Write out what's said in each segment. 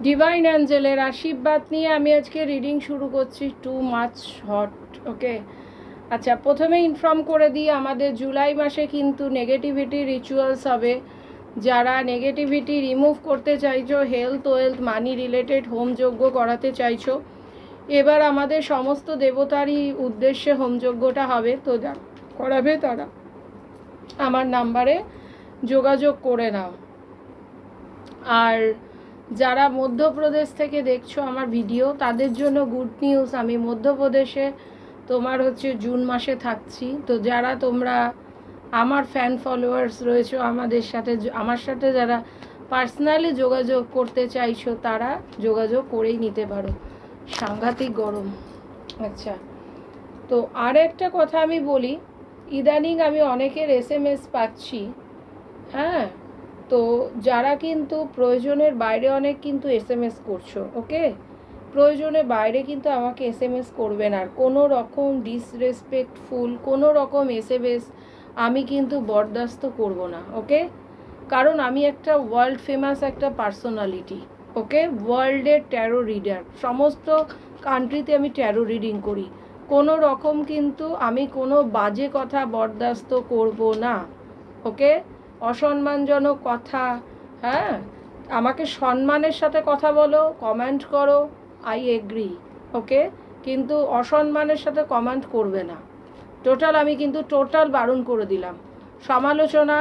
Divine অ্যাঞ্জেলের আশীর্বাদ নিয়ে আমি আজকে রিডিং শুরু করছি। Too much hot. ওকে, আচ্ছা, প্রথমে ইনফর্ম করে দিই, আমাদের জুলাই মাসে কিন্তু নেগেটিভিটি রিচুয়ালস হবে। যারা নেগেটিভিটি রিমুভ করতে চাইছো, হেলথ ওয়েলথ মানি রিলেটেড হোমযজ্ঞ করাতে চাইছো, এবার আমাদের সমস্ত দেবতারই উদ্দেশ্যে হোমযজ্ঞটা হবে। তো যা করাবে তারা আমার নাম্বারে যোগাযোগ করে নাও। আর যারা মধ্যপ্রদেশ থেকে দেখছো আমার ভিডিও, তাদের জন্য গুড নিউজ, আমি মধ্যপ্রদেশে তোমার হচ্ছে জুন মাসে থাকছি। তো যারা তোমরা আমার ফ্যান ফলোয়ার্স রয়েছো, আমার সাথে যারা পার্সোনালি যোগাযোগ করতে চাইছো, তারা যোগাযোগ করেই নিতে পারো। সাংঘাতিক গরম। আচ্ছা, তো আর একটা কথা আমি বলি, ইদানিং আমি অনেকের SMS পাচ্ছি। হ্যাঁ, তো যারা কিন্তু প্রয়োজনের বাইরে অনেক কিন্তু SMS করছো, ওকে, প্রয়োজনের বাইরে কিন্তু আমাকে SMS করবে না। আর কোনো রকম ডিসরেসপেক্টফুল কোনো রকম SMS আমি কিন্তু বরদাস্ত করব না, ওকে। কারণ আমি একটা ওয়ার্ল্ড ফেমাস একটা পার্সোনালিটি, ওকে, ওয়ার্ল্ডের ট্যারো রিডার, সমস্ত কান্ট্রিতে আমি ট্যারো রিডিং করি। কোনো রকম কিন্তু আমি কোনো বাজে কথা বরদাস্ত করব না, ওকে। অসম্মানজনক কথা, হ্যাঁ, আমাকে সম্মানের সাথে কথা বলো, কমেন্ট করো, আই এগ্রি, ওকে, কিন্তু অসম্মানের সাথে কমেন্ট করবে না। আমি কিন্তু বারণ করে দিলাম। সমালোচনা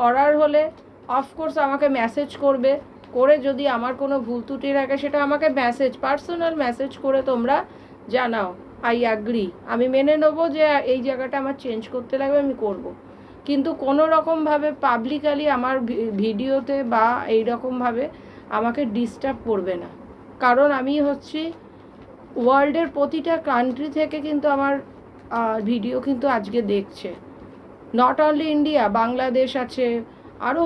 করার হলে অফকোর্স আমাকে মেসেজ করবে, করে যদি আমার কোনো ভুল ত্রুটি থাকে সেটা আমাকে পার্সোনাল মেসেজ করে তোমরা জানাও, আই অ্যাগ্রি, আমি মেনে নেবো যে এই জায়গাটা আমার চেঞ্জ করতে লাগবে, আমি করব। কিন্তু কোনো রকমভাবে পাবলিকালি আমার ভিডিওতে বা এই রকমভাবে আমাকে ডিস্টার্ব করবে না। কারণ আমি হচ্ছি ওয়ার্ল্ডের প্রতিটা কান্ট্রি থেকে কিন্তু আমার ভিডিও কিন্তু আজকে দেখছে। নট অনলি ইন্ডিয়া, বাংলাদেশ আছে, আরও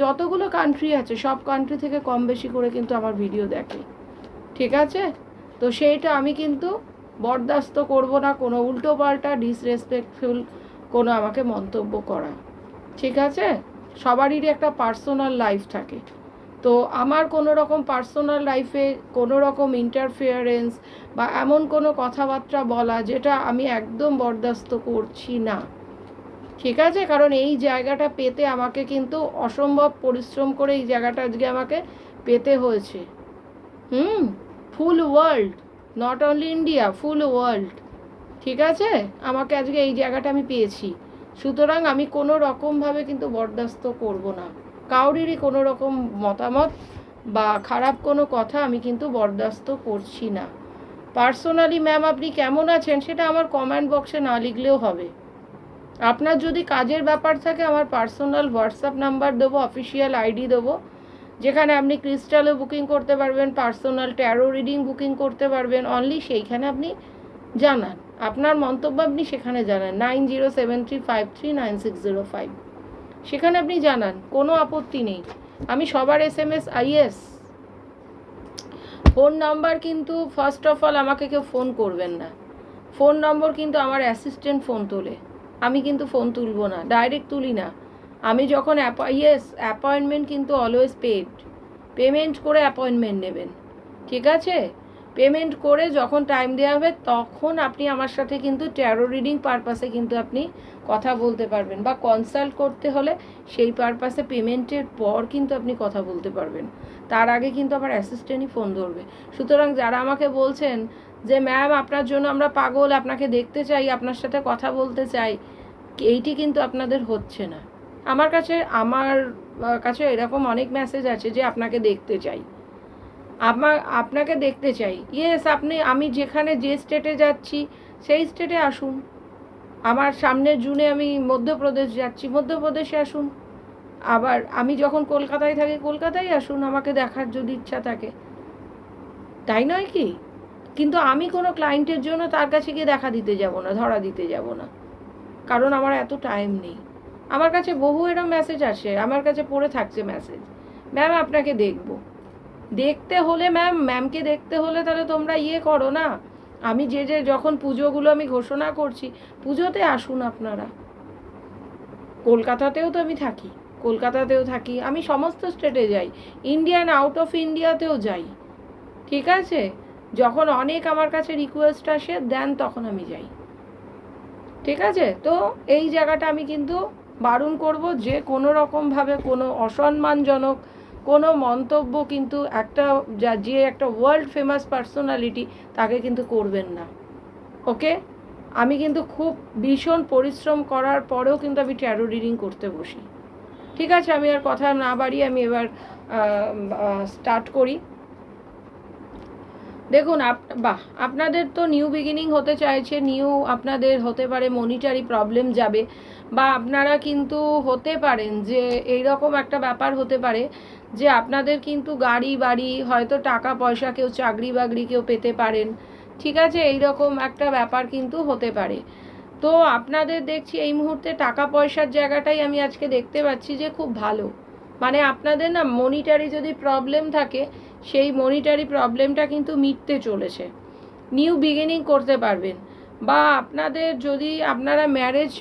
যতগুলো কান্ট্রি আছে, সব কান্ট্রি থেকে কম বেশি করে কিন্তু আমার ভিডিও দেখে, ঠিক আছে। তো সেইটা আমি কিন্তু বরদাস্ত করব না, কোনো উল্টো পাল্টা ডিসরেসপেক্টফুল কোনো আমাকে মন্তব্য করা, ঠিক আছে। সবারই একটা পার্সোনাল লাইফ থাকে। তো আমার কোনো রকম পার্সোনাল লাইফে কোনো রকম ইন্টারফিয়ারেন্স বা এমন কোনো কথাবার্তা বলা যেটা আমি একদম বরদাস্ত করছি না, ঠিক আছে। কারণ এই জায়গাটা পেতে আমাকে কিন্তু অসম্ভব পরিশ্রম করে এই জায়গাটা আজকে আমাকে পেতে হয়েছে। Full world, not only India, full world, ঠিক আছে। আমাকে আজকে এই জায়গাটা আমি পেয়েছি। সুতরাং আমি কোনো রকমভাবে কিন্তু বরদাস্ত করব না কাউরিরই কোনো রকম মতামত বা খারাপ কোনো কথা আমি কিন্তু বরদাস্ত করছি না। পার্সোনালি ম্যাম আপনি কেমন আছেন সেটা আমার কমেন্ট বক্সে না লিখলেও হবে। আপনার যদি কাজের ব্যাপার থাকে আমার পার্সোনাল হোয়াটসঅ্যাপ নাম্বার দেবো, অফিসিয়াল আইডি দেবো, যেখানে আপনি ক্রিস্টালও বুকিং করতে পারবেন, পার্সোনাল ট্যারো রিডিং বুকিং করতে পারবেন। অনলি সেইখানে আপনি জানান আপনার মন্তব্য, আপনি সেখানে জানান 9073539605, সেখানে আপনি জানান, কোনো আপত্তি নেই। আমি সবার SMS আইএস। ফোন নাম্বার কিন্তু ফার্স্ট অফ অল আমাকে কেউ ফোন করবেন না। ফোন নম্বর কিন্তু আমার অ্যাসিস্ট্যান্ট ফোন তোলে, আমি কিন্তু ফোন তুলবো না, ডাইরেক্ট তুলি না। আমি যখন অ্যাপয়েন্টমেন্ট কিন্তু অলওয়েজ পেমেন্ট করে অ্যাপয়েন্টমেন্ট নেবেন, ঠিক আছে। পেমেন্ট করে যখন টাইম দেওয়া হবে তখন আপনি আমার সাথে কিন্তু ট্যারো রিডিং পারপাসে কিন্তু আপনি কথা বলতে পারবেন, বা কনসাল্ট করতে হলে সেই পারপাসে পেমেন্টের পর কিন্তু আপনি কথা বলতে পারবেন। তার আগে কিন্তু আমার অ্যাসিস্ট্যান্টই ফোন ধরবে। সুতরাং যারা আমাকে বলছেন যে ম্যাম আপনার জন্য আমরা পাগল, আপনাকে দেখতে চাই, আপনার সাথে কথা বলতে চাই, এইটি কিন্তু আপনাদের হচ্ছে না। আমার কাছে এরকম অনেক মেসেজ আছে যে আপনাকে দেখতে চাই, আপনাকে দেখতে চাই। ইয়েস, আমি যেখানে যে স্টেটে যাচ্ছি সেই স্টেটে আসুন। আমার সামনের জুনে আমি মধ্যপ্রদেশ যাচ্ছি, মধ্যপ্রদেশে আসুন। আবার আমি যখন কলকাতায় থাকি কলকাতায় আসুন, আমাকে দেখার যদি ইচ্ছা থাকে, তাই নয় কি? কিন্তু আমি কোনো ক্লায়েন্টের জন্য তার কাছে গিয়ে দেখা দিতে যাব না, ধরা দিতে যাব না, কারণ আমার এত টাইম নেই। আমার কাছে বহু এরম মেসেজ আসে, আমার কাছে পড়ে থাকছে মেসেজ, ম্যাম আপনাকে দেখতে হলে ম্যামকে দেখতে হলে তাহলে তোমরা করো না। আমি যখন পুজোগুলো আমি ঘোষণা করছি, পুজোতে আসুন আপনারা। কলকাতাতেও তো আমি থাকি, আমি সমস্ত স্টেটে যাই, ইন্ডিয়ান আউট অফ ইন্ডিয়াতেও যাই। ঠিক আছে, যখন অনেক আমার কাছে রিকোয়েস্ট আসে দেন তখন আমি যাই। ঠিক আছে, তো এই জায়গাটা আমি কিন্তু বারণ করব যে কোনো রকমভাবে কোনো অসম্মানজনক কোনো মন্তব্য কিন্তু একটা যে একটা ওয়ার্ল্ড ফেমাস পার্সোনালিটি তাকে কিন্তু করবেন না। ওকে, আমি কিন্তু খুব ভীষণ পরিশ্রম করার পরেও কিন্তু আমি ট্যারো রিডিং করতে বসি। ঠিক আছে, আমি আর কথা না বাড়িয়ে আমি এবার স্টার্ট করি। দেখুন বাহ, আপনাদের তো নিউ বিগিনিং হতে চাইছে, নিউ আপনাদের হতে পারে মনিটারি প্রবলেম যাবে, বা আপনারা কিন্তু হতে পারেন যে এইরকম একটা ব্যাপার হতে পারে যে আপনাদের কিন্তু গাড়ি বাড়ি হয়তো টাকা পয়সা কেউ চাকরি বাকরি কেউ পেতে পারেন। ঠিক আছে, এইরকম একটা ব্যাপার কিন্তু হতে পারে। তো আপনাদের দেখছি এই মুহূর্তে টাকা পয়সার জায়গাটাই আমি আজকে দেখতে পাচ্ছি যে খুব ভালো, মানে আপনাদের না মনিটারি যদি প্রবলেম থাকে সেই মনিটারি প্রবলেমটা কিন্তু মিটতে চলেছে, নিউ বিগিনিং করতে পারবেন। বা আপনাদের যদি আপনারা ম্যারেজ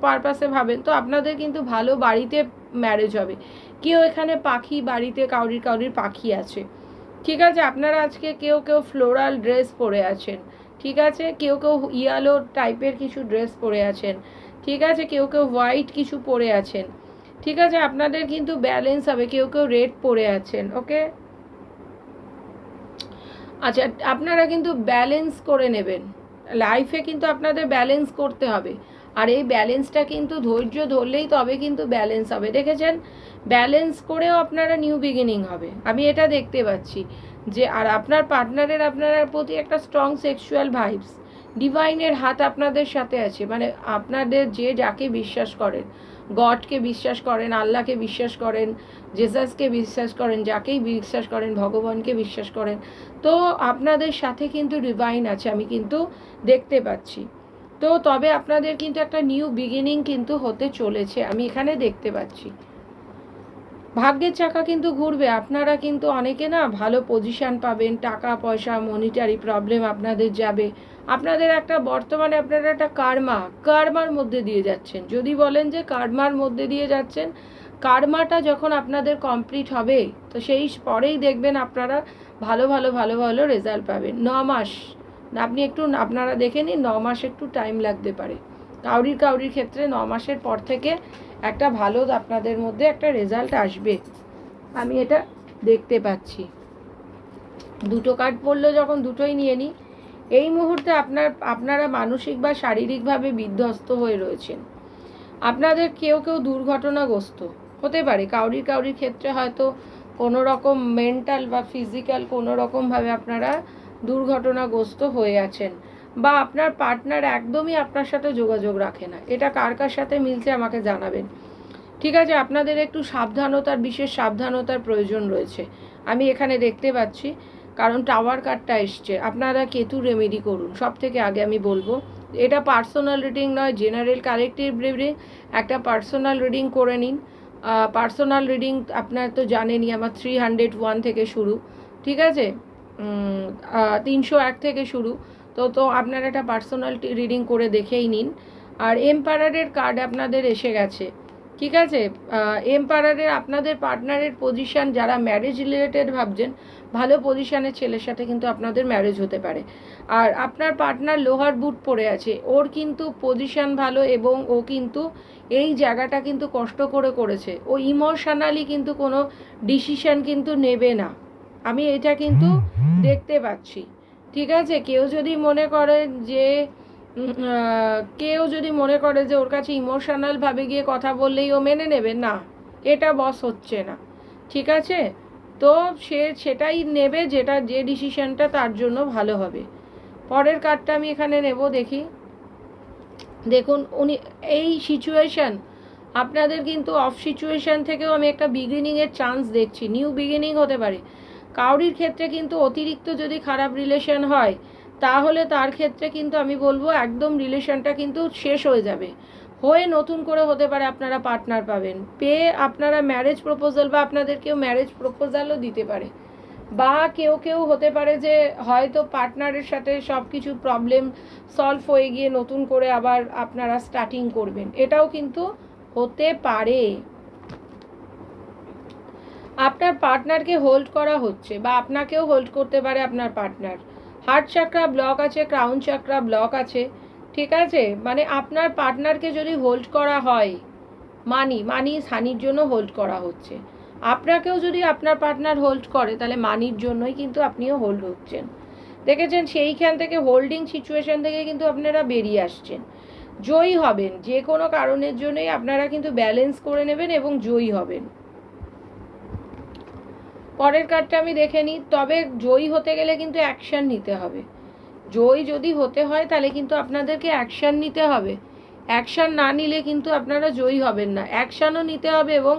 পারপাসে ভাবেন তো আপনাদের কিন্তু ভালো বাড়িতে ম্যারেজ হবে। কেউ এখানে পাখি বাড়িতে কাউরির পাখি আছে। ঠিক আছে, আপনারা আজকে কেউ ফ্লোরাল ড্রেস পরে আছেন। ঠিক আছে, কেউ ইয়েলো টাইপের কিছু ড্রেস পরে আছেন। ঠিক আছে, কেউ হোয়াইট কিছু পরে আছেন। ঠিক আছে, আপনাদের কিন্তু ব্যালেন্স হবে, কেউ রেড পরে আছেন। ওকে, আচ্ছা, আপনারা কিন্তু ব্যালেন্স করে নেবেন, লাইফে কিন্তু আপনাদের ব্যালেন্স করতে হবে। আর এই ব্যালেন্সটা কিন্তু ধৈর্য ধরলেই তবে কিন্তু ব্যালেন্স হবে। দেখেছেন, ব্যালেন্স করেও আপনারা নিউ বিগিনিং হবে, আমি এটা দেখতে পাচ্ছি যে। আর আপনার পার্টনারের আপনার প্রতি একটা স্ট্রং সেক্সুয়াল ভাইবস, ডিভাইনের হাত আপনাদের সাথে আছে, মানে আপনাদের যে যাকে বিশ্বাস করেন, গডকে বিশ্বাস করেন, আল্লাহকে বিশ্বাস করেন, জেসাসকে বিশ্বাস করেন, যাকেই বিশ্বাস করেন, ভগবানকে বিশ্বাস করেন, তো আপনাদের সাথে কিন্তু ডিভাইন আছে, আমি কিন্তু দেখতে পাচ্ছি। তো তবে আপনাদের কিন্তু একটা নিউ বিগিনিং কিন্তু হতে চলেছে, আমি এখানে দেখতে পাচ্ছি। ভাগ্যের চাকা কিন্তু ঘুরবে, আপনারা কিন্তু অনেকে না ভালো পজিশান পাবেন, টাকা পয়সা মনিটারি প্রবলেম আপনাদের যাবে। আপনাদের একটা বর্তমানে আপনারা একটা কার্মার মধ্যে দিয়ে যাচ্ছেন। যদি বলেন যে কার্মার মধ্যে দিয়ে যাচ্ছেন, কার্মাটা যখন আপনাদের কমপ্লিট হবে তো সেই পরেই দেখবেন আপনারা ভালো ভালো রেজাল্ট পাবেন। 9 মাস আপনি একটু আপনারা দেখে নিন, 9 মাস একটু টাইম লাগতে পারে কাউরির ক্ষেত্রে। 9 মাসের পর থেকে একটা ভালো আপনাদের মধ্যে একটা রেজাল্ট আসবে, আমি এটা দেখতে পাচ্ছি। দুটো কার্ড পড়লো যখন দুটোই নিয়ে নিই। এই মুহূর্তে আপনারা মানসিক বা শারীরিকভাবে বিধ্বস্ত হয়ে রয়েছেন। আপনাদের কেউ দুর্ঘটনাগ্রস্ত হতে পারে, কাউরির ক্ষেত্রে হয়তো কোনো রকম মেন্টাল বা ফিজিক্যাল কোনো রকমভাবে আপনারা দুর্ঘটনাগ্রস্ত হয়ে আছেন, বা আপনার পার্টনার একদমই আপনার সাথে যোগাযোগ রাখে না। এটা কার সাথে মিলছে আমাকে জানাবেন। ঠিক আছে, আপনাদের একটু বিশেষ সাবধানতার প্রয়োজন রয়েছে, আমি এখানে দেখতে পাচ্ছি। কারণ টাওয়ার কার্ডটা এসছে, আপনারা কেতু রেমেডি করুন সব থেকে আগে আমি বলবো। এটা পার্সোনাল রিডিং নয়, জেনারেল কালেকটিভ রিডিং। একটা পার্সোনাল রিডিং করে নিন। পার্সোনাল রিডিং আপনার তো জানেনই আমার 301 থেকে শুরু। ঠিক আছে, 301 থেকে শুরু। তো আপনারা একটা পার্সোনাল রিডিং করে দেখেই নিন। আর এম্পারারের কার্ড আপনাদের এসে গেছে। ঠিক আছে, এম্পারারের আপনাদের পার্টনারের পজিশান, যারা ম্যারেজ রিলেটেড ভাবছেন, ভালো পজিশানের ছেলের সাথে কিন্তু আপনাদের ম্যারেজ হতে পারে। আর আপনার পার্টনার লোহার বুট পরে আছে, ওর কিন্তু পজিশান ভালো, এবং ও কিন্তু এই জায়গাটা কিন্তু কষ্ট করে করেছে। ও ইমোশনালি কিন্তু কোনো ডিসিশান কিন্তু নেবে না, আমি এটা কিন্তু দেখতে পাচ্ছি। ঠিক আছে, কেউ যদি মনে করে যে ওর কাছে ইমোশনালভাবে গিয়ে কথা বললেই ও মেনে নেবে, না, এটা বস হচ্ছে না। ঠিক আছে, তো সেটাই নেবে যে ডিসিশনটা তার জন্য ভালো হবে। পরের কার্ডটা আমি এখানে নেব, দেখি। দেখুন, উনি এই সিচুয়েশান আপনাদের কিন্তু অফ সিচুয়েশান থেকেও আমি একটা বিগিনিংয়ের চান্স দেখছি, নিউ বিগিনিং হতে পারে। কাউরির ক্ষেত্রে কিন্তু অতিরিক্ত যদি খারাপ রিলেশন হয় তাহলে তার ক্ষেত্রে কিন্তু আমি বলবো একদম রিলেশনটা কিন্তু শেষ হয়ে যাবে, হয়ে নতুন করে হতে পারে আপনারা পার্টনার পাবেন, পেয়ে আপনারা ম্যারেজ প্রপোজাল বা আপনাদের কেউ ম্যারেজ প্রপোজালও দিতে পারে। বা কেউ হতে পারে যে হয়তো পার্টনারের সাথে সব কিছু প্রবলেম সলভ হয়ে গিয়ে নতুন করে আবার আপনারা স্টার্টিং করবেন, এটাও কিন্তু হতে পারে। আপনার পার্টনারকে হোল্ড করা হচ্ছে, বা আপনাকেও হোল্ড করতে পারে আপনার পার্টনার। হার্ট চাকরা ব্লক আছে, ক্রাউন চাকরা ব্লক আছে, ঠিক আছে? মানে আপনার পার্টনারকে যদি হোল্ড করা হয়, মানি হানির জন্য হোল্ড করা হচ্ছে। আপনাকেও যদি আপনার পার্টনার হোল্ড করে, তাহলে মানির জন্যই কিন্তু আপনিও হোল্ড হচ্ছেন। দেখেছেন, সেইখান থেকে হোল্ডিং সিচুয়েশন থেকে কিন্তু আপনারা বেরিয়ে আসছেন, জয়ী হবেন। যে কোনো কারণের জন্যই আপনারা কিন্তু ব্যালেন্স করে নেবেন এবং জয়ী হবেন। পরের কার্ডটা আমি দেখে নিই। তবে জয়ী হতে গেলে কিন্তু অ্যাকশান নিতে হবে। জয়ী যদি হতে হয় তাহলে কিন্তু আপনাদেরকে অ্যাকশান নিতে হবে। অ্যাকশান না নিলে কিন্তু আপনারা জয়ী হবেন না। অ্যাকশানও নিতে হবে এবং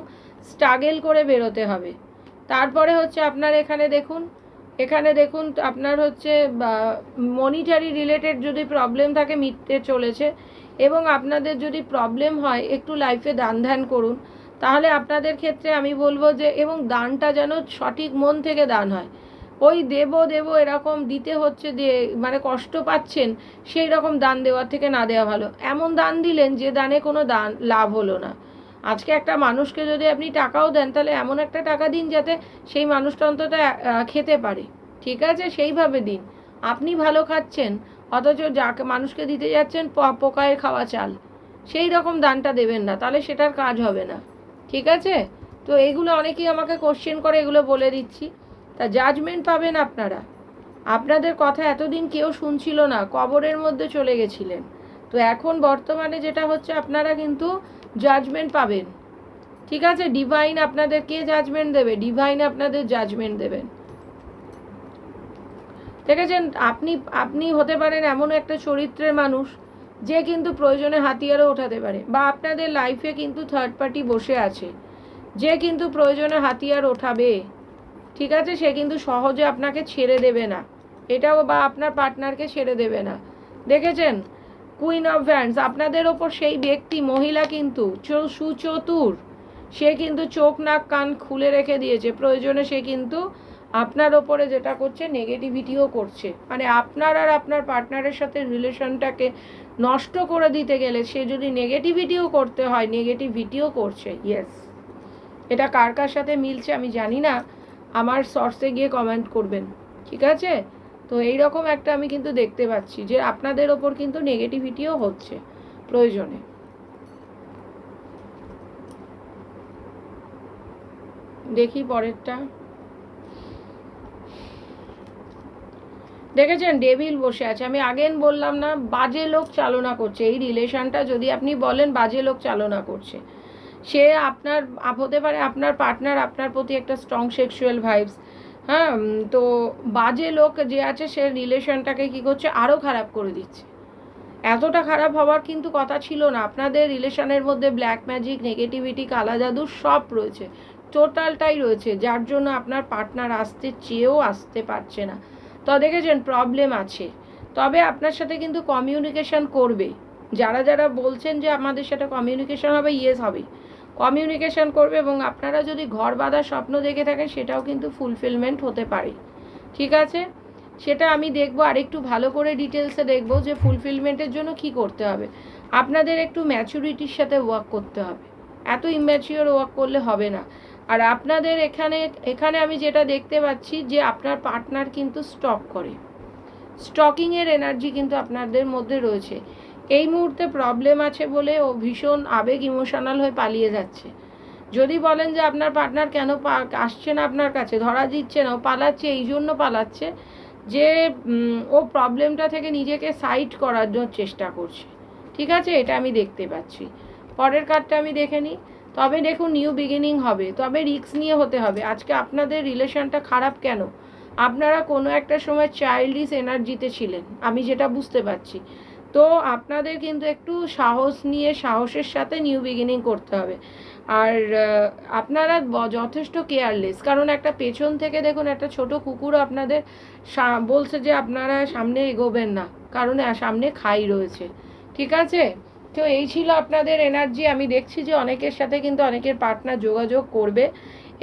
স্ট্রাগল করে বেরোতে হবে। তারপরে হচ্ছে আপনার এখানে দেখুন আপনার হচ্ছে মনিটারি রিলেটেড যদি প্রবলেম থাকে, মিটতে চলেছে। এবং আপনাদের যদি প্রবলেম হয়, একটু লাইফে দান ধ্যান করুন, তাহলে আপনাদের ক্ষেত্রে আমি বলবো যে, এবং দানটা যেন সঠিক মন থেকে দান হয়। ওই দেব এরকম দিতে হচ্ছে, দিয়ে মানে কষ্ট পাচ্ছেন, সেই রকম দান দেওয়ার থেকে না দেওয়া ভালো। এমন দান দিলেন যে দানে কোনো দান লাভ হলো না। আজকে একটা মানুষকে যদি আপনি টাকাও দেন, তাহলে এমন একটা টাকা দিন যাতে সেই মানুষটা অন্তত খেতে পারে, ঠিক আছে? সেইভাবে দিন। আপনি ভালো খাচ্ছেন, অথচ যাকে মানুষকে দিতে যাচ্ছেন পোকায় খাওয়া চাল, সেই রকম দানটা দেবেন না, তাহলে সেটার কাজ হবে না, ঠিক আছে? তো এগুলো অনেকেই আমাকে কোশ্চেন করে, এগুলো বলে দিচ্ছি। তা জাজমেন্ট পাবেন আপনারা। আপনাদের কথা এতদিন কেউ শুনছিল না, কবরের মধ্যে চলে গেছিলেন। তো এখন বর্তমানে যেটা হচ্ছে, আপনারা কিন্তু জাজমেন্ট পাবেন, ঠিক আছে? ডিভাইন আপনাদের কে জাজমেন্ট দেবে? ডিভাইন আপনাদের জাজমেন্ট দেবেন। দেখেছেন, আপনি হতে পারেন এমন একটা চরিত্রের মানুষ যে কিন্তু প্রয়োজনে হাতিয়ারও ওঠাতে পারে, বা আপনাদের লাইফে কিন্তু থার্ড পার্টি বসে আছে যে কিন্তু প্রয়োজনে হাতিয়ার ওঠাবে, ঠিক আছে? সে কিন্তু সহজে আপনাকে ছেড়ে দেবে না, এটাও, বা আপনার পার্টনারকে ছেড়ে দেবে না। দেখেছেন, কুইন অফ ভ্যান্ডস, আপনাদের ওপর সেই ব্যক্তি, মহিলা কিন্তু সুচতুর, সে কিন্তু চোখ নাক কান খুলে রেখে দিয়েছে। প্রয়োজনে সে কিন্তু আপনার ওপরে যেটা করছে, নেগেটিভিটিও করছে। মানে আপনার আর আপনার পার্টনারের সাথে রিলেশনটাকে নষ্ট করে দিতে গেলে সে যদি নেগেটিভিটিও করতে হয়, নেগেটিভিটিও করছে। ইয়েস, এটা কার কার সাথে মিলছে আমি জানি না, আমার সোর্সে গিয়ে কমেন্ট করবেন, ঠিক আছে? তো এইরকম একটা আমি কিন্তু দেখতে পাচ্ছি যে আপনাদের ওপর কিন্তু নেগেটিভিটিও হচ্ছে প্রয়োজনে। দেখি পরেরটা। দেখেছেন, ডেভিল বসে আছে। আমি আগেন বললাম না, বাজে লোক চালনা করছে এই রিলেশনটা। যদি আপনি বলেন বাজে লোক চালনা করছে, সে আপনার হতে পারে আপনার পার্টনার আপনার প্রতি একটা স্ট্রং সেক্সুয়াল ভাইবস, হ্যাঁ? তো বাজে লোক যে আছে, সে রিলেশনটাকে কী করছে, আরও খারাপ করে দিচ্ছে। এতটা খারাপ হওয়ার কিন্তু কথা ছিল না। আপনাদের রিলেশনের মধ্যে ব্ল্যাক ম্যাজিক, নেগেটিভিটি, কালা জাদু সব রয়েছে, টোটালটাই রয়েছে, যার জন্য আপনার পার্টনার আসতে চেয়েও আসতে পারছে না। তো দেখেছেন, প্রবলেম আছে। তবে আপনার সাথে কিন্তু কমিউনিকেশন করবে। যারা যারা বলছেন যে আমাদের সাথে কমিউনিকেশন হবে, ইয়েস হবে, কমিউনিকেশন করবে। এবং আপনারা যদি ঘর বাঁধার স্বপ্ন দেখে থাকেন, সেটাও কিন্তু ফুলফিলমেন্ট হতে পারে, ঠিক আছে? সেটা আমি দেখব, আর একটু ভালো করে ডিটেলসে দেখব যে ফুলফিলমেন্টের জন্য কি করতে হবে। আপনাদের একটু ম্যাচুরিটির সাথে ওয়ার্ক করতে হবে, এত ইম্যাচিওর ওয়ার্ক করলে হবে না। আর আপনাদের এখানে আমি যেটা দেখতে পাচ্ছি যে আপনার পার্টনার কিন্তু স্টক করে, স্টকিংয়ের এনার্জি কিন্তু আপনাদের মধ্যে রয়েছে। এই মুহূর্তে প্রবলেম আছে বলে ও ভীষণ আবেগ ইমোশনাল হয়ে পালিয়ে যাচ্ছে। যদি বলেন যে আপনার পার্টনার কেন আসছে না আপনার কাছে, ধরা দিচ্ছে না, ও পালাচ্ছে, এই জন্য পালাচ্ছে যে ও প্রবলেমটা থেকে নিজেকে সাইড করার জন্য চেষ্টা করছে, ঠিক আছে? এটা আমি দেখতে পাচ্ছি। পরের কার্ডটা আমি দেখে নিই। তবে দেখুন, নিউ বিগিনিং হবে, তবে রিস্ক নিয়ে হতে হবে। আজকে আপনাদের রিলেশনটা খারাপ কেন? আপনারা কোনো একটা সময় চাইল্ডিশ এনার্জিতে ছিলেন, আমি যেটা বুঝতে পারছি। তো আপনাদের কিন্তু একটু সাহস নিয়ে, সাহসের সাথে নিউ বিগিনিং করতে হবে। আর আপনারা যথেষ্ট কেয়ারলেস, কারণ একটা পেছন থেকে দেখুন একটা ছোট কুকুরও আপনাদের বলছে যে আপনারা সামনে এগোবেন না, কারণ সামনে খাই রয়েছে, ঠিক আছে? তো এই ছিল আপনাদের এনার্জি। আমি দেখছি যে অনেকের সাথে কিন্তু অনেকের পার্টনার যোগাযোগ করবে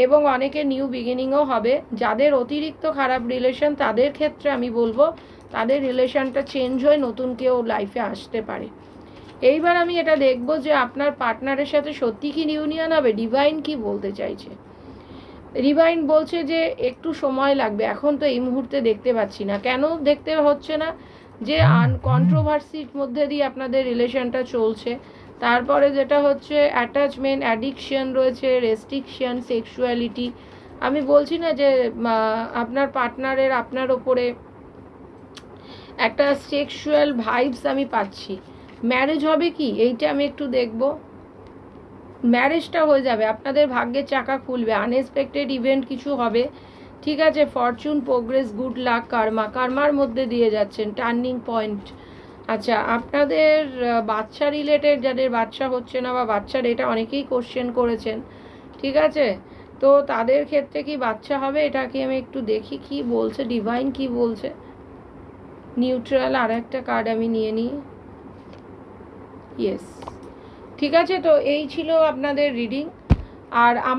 এবং অনেকের নিউ বিগিনিংও হবে। যাদের অতিরিক্ত খারাপ রিলেশন, তাদের ক্ষেত্রে আমি বলবো তাদের রিলেশনটা চেঞ্জ হয়ে নতুন কেউ লাইফে আসতে পারে। এইবার আমি এটা দেখব যে আপনার পার্টনারের সাথে সত্যি কি ইউনিয়ন হবে, ডিভাইন কি বলতে চাইছে। ডিভাইন বলছে যে একটু সময় লাগবে, এখন তো এই মুহূর্তে দেখতে পাচ্ছি না। কেন দেখতে হচ্ছে না? যে কন্ট্রোভার্সির মধ্যে দিয়ে আপনাদের রিলেশনটা চলছে। তারপরে যেটা হচ্ছে অ্যাটাচমেন্ট, অ্যাডিকশন রয়েছে, রেস্ট্রিকশন, সেক্সুয়ালিটি। আমি বলছি না যে আপনার পার্টনারের আপনার ওপরে একটা সেক্সুয়াল ভাইবস আমি পাচ্ছি। ম্যারেজ হবে কি এইটা আমি একটু দেখব। ম্যারেজটা হয়ে যাবে, আপনাদের ভাগ্যের চাকা খুলবে, আনএক্সপেক্টেড ইভেন্ট কিছু হবে, ঠিক আছে। Fortune, progress, good luck, Karma, কার্মার মধ্যে দিয়ে যাচ্ছেন, টার্নিং পয়েন্ট। আচ্ছা, আপনাদের বাচ্চা রিলেটেড, যাদের বাচ্চা হচ্ছে না বা বাচ্চার এটা অনেকেই কোশ্চেন করেছেন, ঠিক আছে। তো তাদের ক্ষেত্রে কি বাচ্চা হবে, এটাকে আমি একটু দেখি কি বলছে ডিভাইন, কি বলছে। নিউট্রাল, আর একটা কার্ড আমি নিয়ে নিই। ইয়েস, ঠিক আছে। তো এই ছিল আপনাদের রিডিং। আর